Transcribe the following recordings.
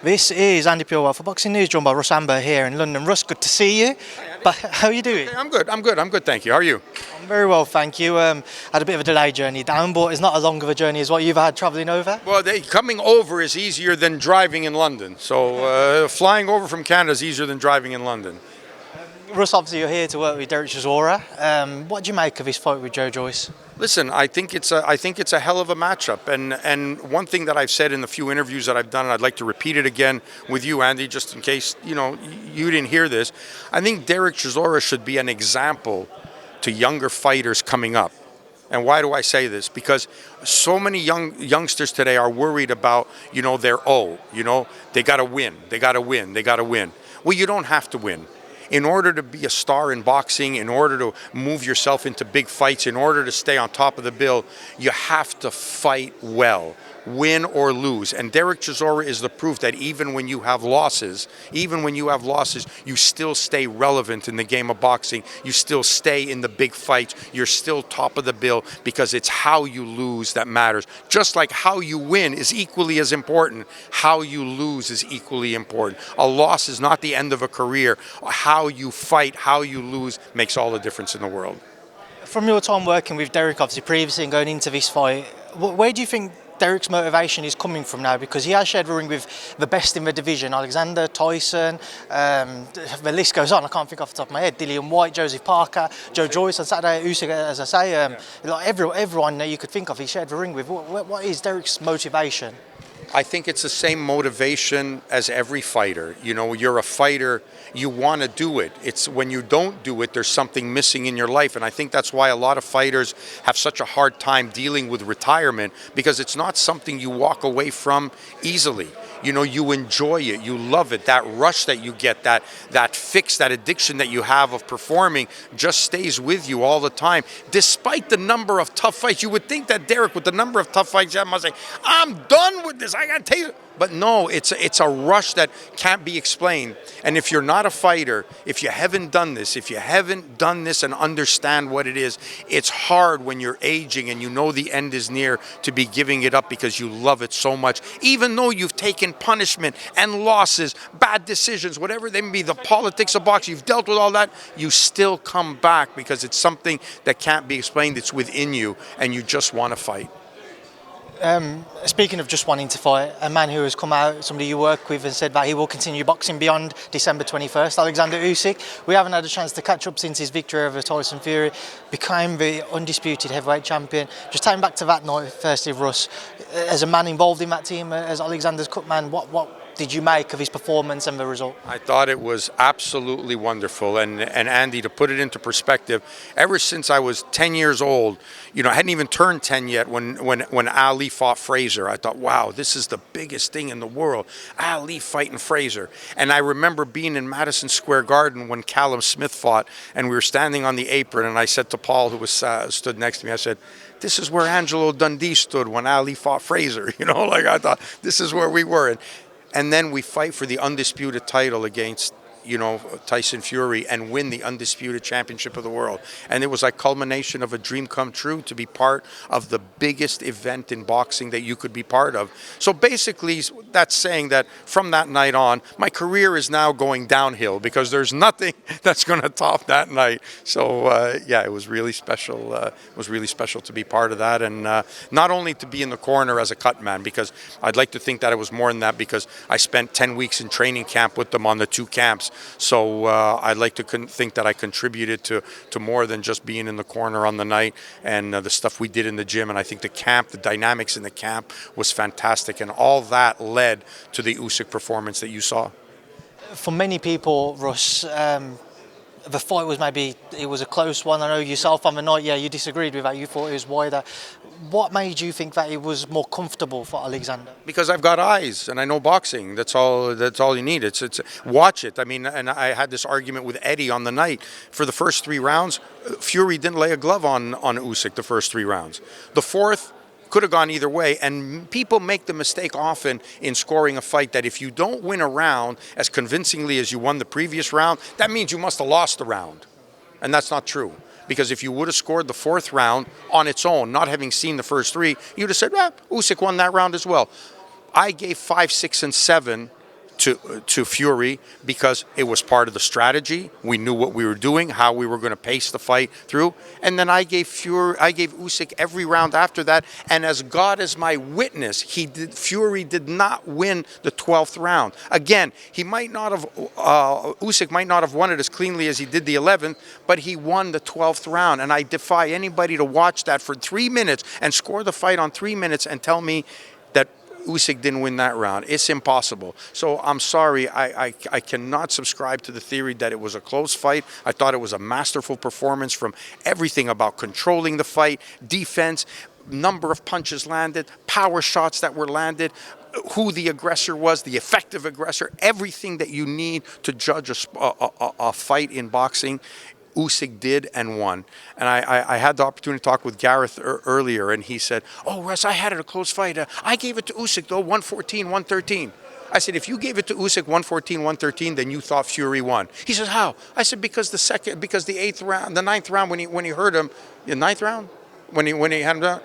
This is Andy Purewal for Boxing News, joined by Russ Anber here in London. Russ, good to see you. But how are you doing? Hey, I'm good, thank you. How are you? I'm very well, thank you. Had a bit of a delayed journey down, but it's not as long of a journey as what you've had travelling over. Well, coming over is easier than driving in London. So flying over from Canada is easier than driving in London. Russ, obviously you're here to work with Derek Chisora. What do you make of his fight with Joyce? Listen, I think it's a hell of a matchup, and one thing that I've said in the few interviews that I've done, and I'd like to repeat it again with you, Andy, just in case you didn't hear this. I think Derek Chisora should be an example to younger fighters coming up. And why do I say this? Because so many youngsters today are worried about their they got to win, they got to win, they got to win. Well, you don't have to win. In order to be a star in boxing, in order to move yourself into big fights, in order to stay on top of the bill, you have to fight well, win or lose. And Derek Chisora is the proof that even when you have losses, you still stay relevant in the game of boxing. You still stay in the big fights. You're still top of the bill because it's how you lose that matters. Just like how you win is equally as important, how you lose is equally important. A loss is not the end of a career. How you fight, how you lose makes all the difference in the world. From your time working with Derek, obviously previously and going into this fight, where do you think Derek's motivation is coming from now? Because he has shared the ring with the best in the division: Oleksandr, Tyson, the list goes on. I can't think off the top of my head. Dillian White, Joseph Parker, Joyce on Saturday, Usyk, as I say. Like everyone that you could think of, he shared the ring with. What is Derek's motivation? I think it's the same motivation as every fighter. You're a fighter, you want to do it. It's when you don't do it, there's something missing in your life. And I think that's why a lot of fighters have such a hard time dealing with retirement, because it's not something you walk away from easily. You enjoy it, you love it. That rush that you get, that fix, that addiction that you have of performing just stays with you all the time. Despite the number of tough fights, you would think that Derek, with the number of tough fights, must say, I'm done with this, I got to take it. But no, it's a rush that can't be explained. And if you're not a fighter, if you haven't done this and understand what it is, it's hard when you're aging and the end is near to be giving it up because you love it so much. Even though you've taken punishment and losses, bad decisions, whatever they may be, the politics of boxing, you've dealt with all that, you still come back because it's something that can't be explained. It's within you and you just want to fight. Speaking of just wanting to fight, a man who has come out, somebody you work with, and said that he will continue boxing beyond December 21st, Oleksandr Usyk. We haven't had a chance to catch up since his victory over Tyson Fury, became the undisputed heavyweight champion. Just taking back to that night, firstly, Russ, as a man involved in that team, as Oleksandr's Cutman, what did you make of his performance and the result? I thought it was absolutely wonderful. And Andy, to put it into perspective, ever since I was 10 years old, I hadn't even turned 10 yet when Ali fought Fraser. I thought, wow, this is the biggest thing in the world. Ali fighting Fraser. And I remember being in Madison Square Garden when Callum Smith fought, and we were standing on the apron, and I said to Paul, who was stood next to me, I said, this is where Angelo Dundee stood when Ali fought Fraser. I thought, this is where we were. And then we fight for the undisputed title against, Tyson Fury and win the undisputed championship of the world. And it was like culmination of a dream come true to be part of the biggest event in boxing that you could be part of. So basically, that's saying that from that night on, my career is now going downhill because there's nothing that's going to top that night. So it was really special. It was really special to be part of that, and not only to be in the corner as a cut man, because I'd like to think that it was more than that, because I spent 10 weeks in training camp with them on the two camps. So I'd like to think that I contributed to more than just being in the corner on the night and the stuff we did in the gym. And I think the dynamics in the camp was fantastic. And all that led to the Usyk performance that you saw. For many people, Russ, the fight was it was a close one. I know yourself on the night, you disagreed with that. You thought it was wider. What made you think that it was more comfortable for Oleksandr? Because I've got eyes and I know boxing. That's all you need. It's watch it. I mean, and I had this argument with Eddie on the night. For the first 3 rounds, Fury didn't lay a glove on Usyk the first 3 rounds. The fourth could have gone either way, and people make the mistake often in scoring a fight that if you don't win a round as convincingly as you won the previous round, that means you must have lost the round. And that's not true. Because if you would have scored the 4th round on its own, not having seen the first 3, you'd have said, Usyk won that round as well. I gave 5, 6, and 7 to Fury because it was part of the strategy. We knew what we were doing, how we were going to pace the fight through, and then I gave Usyk every round after that. And as God is my witness, Fury did not win the 12th round. Again, he might not have Usyk might not have won it as cleanly as he did the 11th, but he won the 12th round. And I defy anybody to watch that for 3 minutes and score the fight on 3 minutes and tell me that Usyk didn't win that round. It's impossible. So I'm sorry, I cannot subscribe to the theory that it was a close fight. I thought it was a masterful performance from everything about controlling the fight, defense, number of punches landed, power shots that were landed, who the aggressor was, the effective aggressor, everything that you need to judge a fight in boxing. Usyk did and won. And I had the opportunity to talk with Gareth earlier, and he said, "Oh, Russ, I had it a close fight. I gave it to Usyk, though, 114, 113. I said, if you gave it to Usyk 114, 113, then you thought Fury won. He says, how? I said, because the ninth round when he hurt him, the ninth round when he had him down.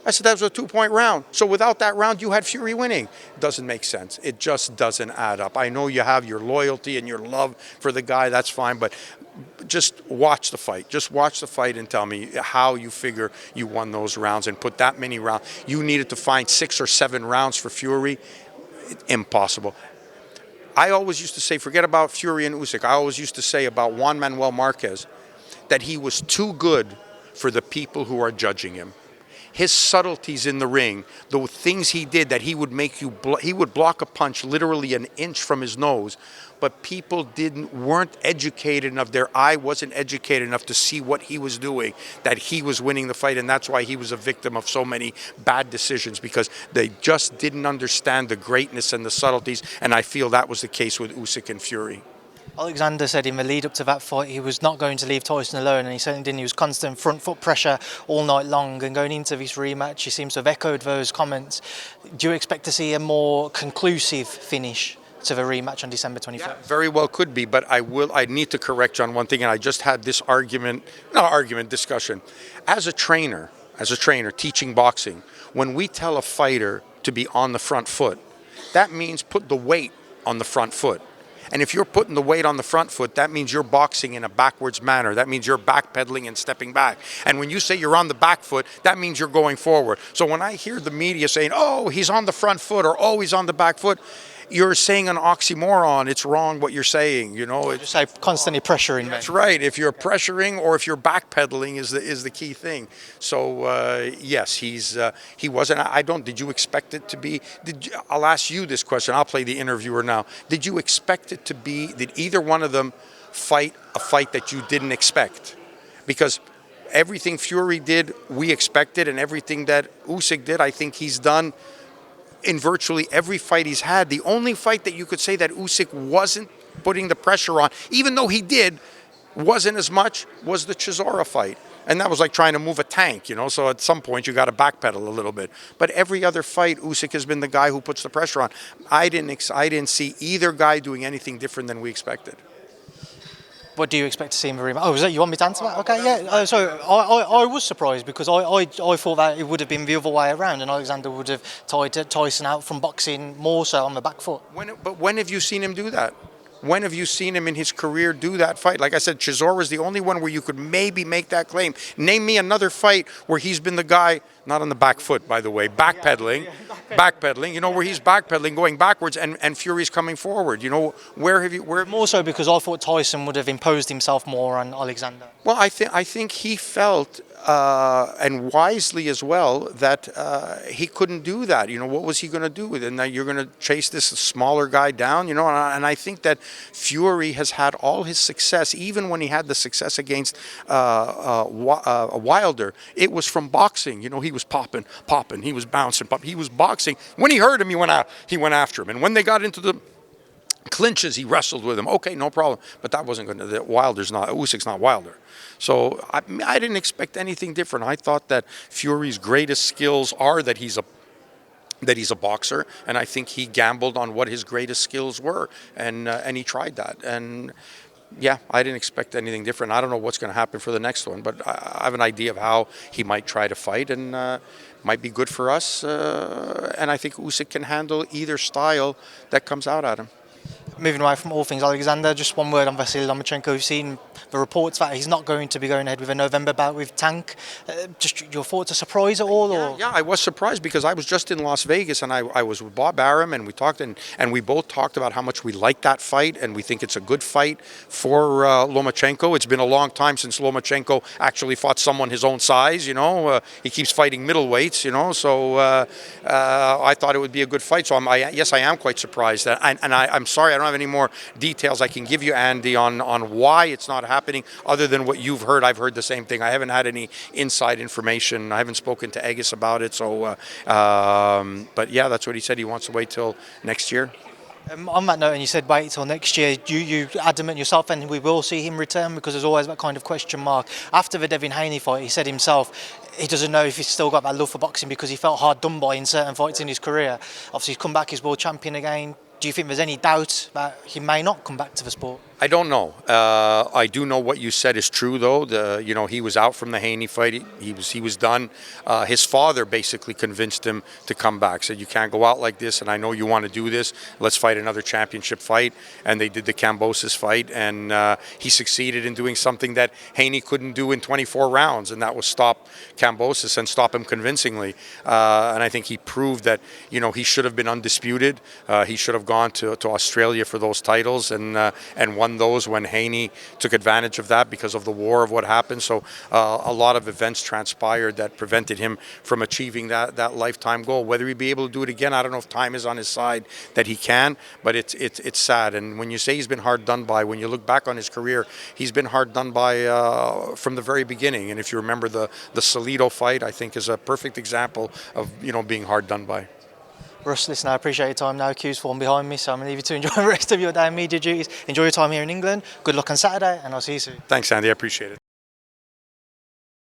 I said, that was a 2-point round. So without that round, you had Fury winning. It doesn't make sense. It just doesn't add up. I know you have your loyalty and your love for the guy. That's fine. But just watch the fight. Just watch the fight and tell me how you figure you won those rounds and put that many rounds. You needed to find 6 or 7 rounds for Fury. Impossible. I always used to say, forget about Fury and Usyk. I always used to say about Juan Manuel Marquez that he was too good for the people who are judging him. His subtleties in the ring, the things he did that he would make you, he would block a punch literally an inch from his nose, but people weren't educated enough, their eye wasn't educated enough to see what he was doing, that he was winning the fight, and that's why he was a victim of so many bad decisions, because they just didn't understand the greatness and the subtleties, and I feel that was the case with Usyk and Fury. Oleksandr said in the lead up to that fight he was not going to leave Tyson alone, and he certainly didn't. He was constant front foot pressure all night long, and going into this rematch he seems to have echoed those comments. Do you expect to see a more conclusive finish to the rematch on December 21st? Yeah, very well could be, but I need to correct you on one thing, and I just had this discussion. As a trainer teaching boxing, when we tell a fighter to be on the front foot, that means put the weight on the front foot. And if you're putting the weight on the front foot, that means you're boxing in a backwards manner. That means you're backpedaling and stepping back. And when you say you're on the back foot, that means you're going forward. So when I hear the media saying, oh, he's on the front foot or oh, he's on the back foot, you're saying an oxymoron. It's wrong what you're saying. You know, it's like constantly pressuring. That's right. If you're pressuring or if you're backpedaling is the key thing. So yes, he wasn't. I don't. Did you expect it to be? I'll ask you this question. I'll play the interviewer now. Did you expect it to be? Did either one of them fight a fight that you didn't expect? Because everything Fury did, we expected, and everything that Usyk did, I think he's done in virtually every fight he's had. The only fight that you could say that Usyk wasn't putting the pressure on, even though he did, wasn't as much, was the Chisora fight. And that was like trying to move a tank, you know, so at some point you got to backpedal a little bit. But every other fight, Usyk has been the guy who puts the pressure on. I didn't see either guy doing anything different than we expected. What do you expect to see in the rematch? Oh, is that, you want me to answer that? Okay, yeah. So I was surprised because I thought that it would have been the other way around, and Oleksandr would have tied Tyson out from boxing more so on the back foot. But when have you seen him do that? When have you seen him in his career do that fight? Like I said, Chisora is the only one where you could maybe make that claim. Name me another fight where he's been the guy, not on the back foot, by the way, backpedaling, you know, where he's backpedaling, going backwards, and Fury's coming forward. You know, where? More so because I thought Tyson would have imposed himself more on Oleksandr. Well, I think he felt, and wisely as well, that he couldn't do that. You know, what was he going to do? And now you're going to chase this smaller guy down, you know? And I think that Fury has had all his success, even when he had the success against Wilder, it was from boxing. You know, he was popping, he was bouncing, he was boxing. When he hurt him, he went after him. And when they got into the clinches, he wrestled with him. Okay, no problem. But that wasn't going to. Usyk's not Wilder. So I didn't expect anything different. I thought that Fury's greatest skills are that he's a boxer, and I think he gambled on what his greatest skills were, and he tried that. And yeah, I didn't expect anything different. I don't know what's going to happen for the next one, but I have an idea of how he might try to fight, and might be good for us. And I think Usyk can handle either style that comes out at him. moving away from all things Alexander, just one word on Vasiliy Lomachenko. We've seen the reports that he's not going to be going ahead with a November bout with Tank. Just your thoughts, a surprise at all? Or? Yeah, I was surprised because I was just in Las Vegas and I was with Bob Arum and we talked and we both talked about how much we like that fight and we think it's a good fight for Lomachenko. It's been a long time since Lomachenko actually fought someone his own size, you know. He keeps fighting middleweights, you know, so I thought it would be a good fight. So yes, I am quite surprised. I'm sorry, I don't have any more details I can give you, Andy, on why it's not happening other than what you've heard. I've heard the same thing. I haven't had any inside information. I haven't spoken to Egis about it. So, but yeah, that's what he said. He wants to wait till next year. On that note, and you said wait till next year, you adamant yourself and we will see him return, because there's always that kind of question mark. After the Devin Haney fight, he said himself he doesn't know if he's still got that love for boxing because he felt hard done by in certain fights in his career. Obviously, he's come back, he's world champion again. Do you think there's any doubt that he may not come back to the sport? I don't know. I do know what you said is true, though. You know, he was out from the Haney fight. He was done. His father basically convinced him to come back. Said, "You can't go out like this, and I know you want to do this. Let's fight another championship fight." And they did the Kambosos fight, and he succeeded in doing something that Haney couldn't do in 24 rounds, and that was stop Kambosos and stop him convincingly. And I think he proved that, you know, he should have been undisputed. He should have gone to Australia for those titles and won those when Haney took advantage of that because of the war of what happened. So a lot of events transpired that prevented him from achieving that lifetime goal. Whether he'd be able to do it again, I don't know if time is on his side that he can, but it's sad. And when you say he's been hard done by, when you look back on his career, he's been hard done by from the very beginning. And if you remember the Salido fight, I think is a perfect example of, you know, being hard done by. Russ, listen, I appreciate your time now. Q's form behind me, so I'm going to leave you to enjoy the rest of your day and media duties. Enjoy your time here in England. Good luck on Saturday, and I'll see you soon. Thanks, Andy. I appreciate it.